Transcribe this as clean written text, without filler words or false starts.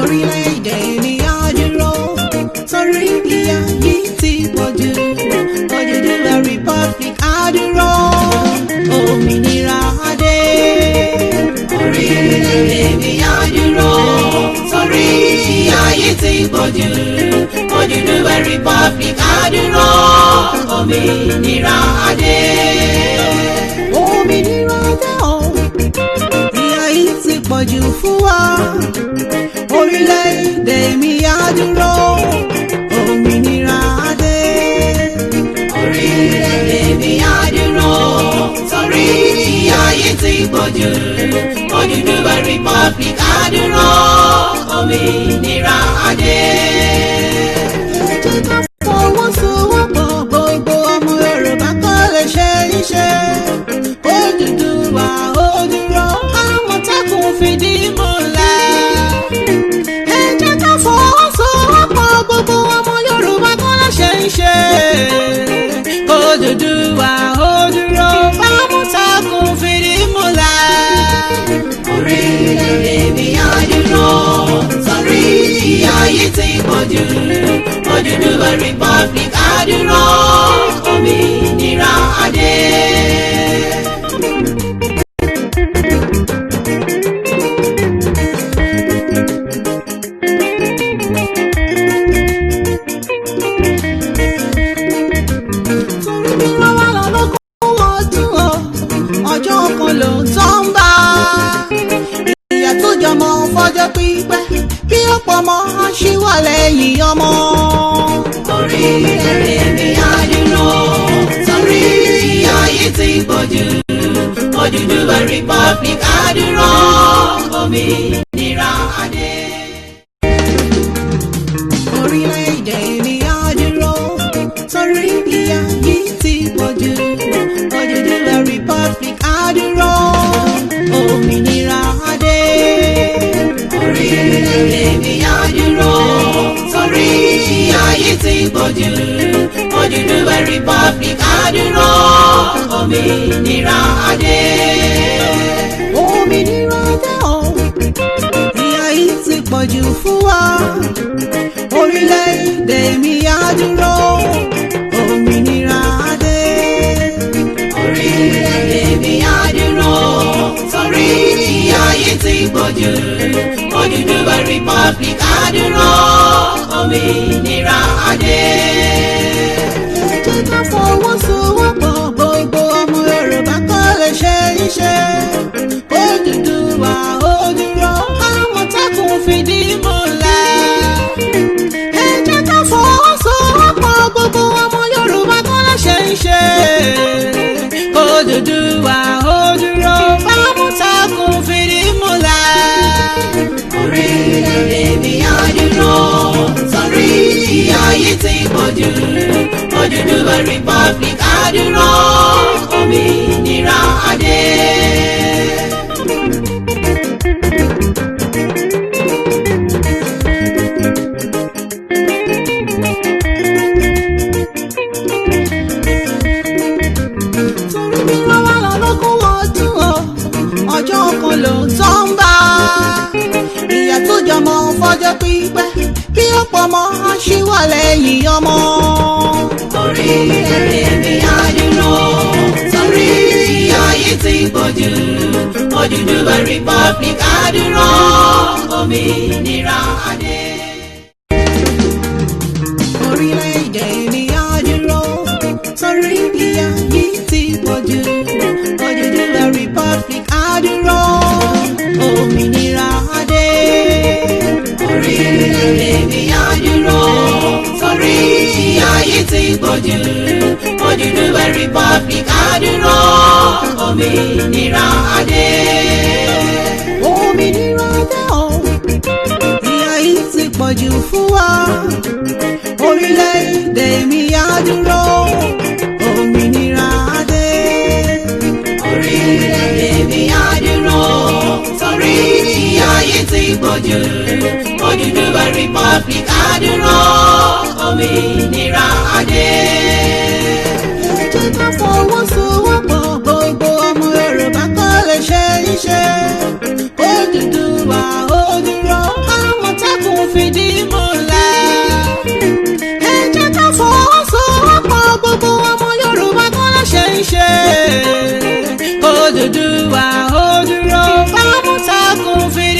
orílẹ̀-èdè mi á dúró torí ìyà yìí ti pọ̀jù. Odùduwà Republic á dúró, òmìnira á dé. Orílẹ̀-èdè mi á dúró torí ìyà yìí ti pọ̀jù. Odùduwà Republic á dúró, òmìnira á dé. Òmìnira dé o, ìyà yìí ti pọ̀jù fún wa. Orílẹ̀-èdè mi á dúró, òmìnira á dé. Orílẹ̀-èdè mi á dúró torí ìyà yìí ti pọ̀jù. Odùduwà Republic á dúró, òmìnira á dé. Fọwọ́sowọ́pọ̀ gbogbo ọmọ Yorùbá kó lè ṣe iṣẹ́. Odùduwà ó dúró, Àmọ̀tẹ́kùn fìdí múlẹ̀. Ẹ jẹ́ ká fọwọ́sowọ́pọ̀ gbogbo ọmọ Yorùbá kó lè ṣe iṣẹ́. Odùduwà ó dúró, Àmọ̀tẹ́kùn fìdí múlẹ̀. Orílẹ̀-èdè mi á dúró torí ìyà yìí ti pọ̀jù. Odùduwà Republic á dúró, òmìnira á dé. Torí bí wọ́n wá lọ lókun ọdún o, ọjọ́ kan ló ń tọ́ ń bá. Ìyà tó jọmọ fọjọ́ pípẹ́ bí ọ̀pọ̀ ọmọ ṣì wà lẹ́yìn ọmọ. Orílẹ̀-èdè mi á dúró torí ìyà yìí ti pọ̀jù. Odùduwà Republic á dúró, òmìnira á dé. Orílẹ̀-èdè mi á dúró torí ìyà yìí ti pọ̀jù. Odùduwà Republic á dúró, òmìnira á dé. Orílẹ̀-èdè mi á dúró torí ìyà yìí ti pọ̀jù. Odùduwà Republic á dúró, òmìnira á dé. Òmìnira dé o, ìyà yìí ti pọ̀jù fún wa. Orílẹ̀-èdè mi á dúró, òmìnira á dé. Orílẹ̀-èdè mi á dúró torí ìyà yìí ti pọ̀jù. Odùduwà Republic á dúró, òmìnira á dé. Ẹ jẹ́ ká fọwọ́sowọ́pọ̀ gbogbo ọmọ Yorùbá kó lè ṣe iṣẹ́. Odùduwà ó dúró, Àmọ̀tẹ́kùn fìdí múlẹ̀. Ẹ jẹ́ ká fọwọ́sowọ́pọ̀ gbogbo ọmọ Yorùbá kó lè ṣe iṣẹ́. Odùduwà ó dúró, Àmọ̀tẹ́kùn fìdí múlẹ̀. Orílẹ̀-èdè mi á dúró torí ìyà yìí ti pọ̀jù. Odùduwà Republic á dúró, òmìnira á dé. Torí bí wọ́n wá lọ lókun ọdún o, ọjọ́ kan ló ń tọ́ ń bá. Ìyà tó jọmọ fọjọ́ pípẹ́ bí ọ̀pọ̀ ọmọ ṣì wà lẹ́yìn ọmọ. Orílẹ̀-èdè mi á dúró torí ìyà yìí ti pọ̀jù. Odùduwà Republic á dúró, òmìnira á dé. Orílẹ̀-èdè mi á dúró torí ìyà yìí ti pọ̀jù. Odùduwà Republic á dúró, òmìnira á dé. Orílẹ̀-èdè mi á dúró torí ìyà yìí ti pọ̀jù. Odùduwà Republic á dúró, òmìnira á dé. Òmìnira dé o, ìyà yìí ti pọ̀jù fún wa. Orílẹ̀-èdè mi á dúró, òmìnira á dé. Orílẹ̀-èdè mi á dúró torí ìyà yìí ti pọ̀jù. Odùduwà Republic á dúró, òmìnira á dé. Ẹ jẹ́ ká fọwọ́sowọ́pọ̀ gbogbo ọmọ Yorùbá kó lè ṣe iṣẹ́. Odùduwà ó dúró, Àmọ̀tẹ́kùn Odùduwà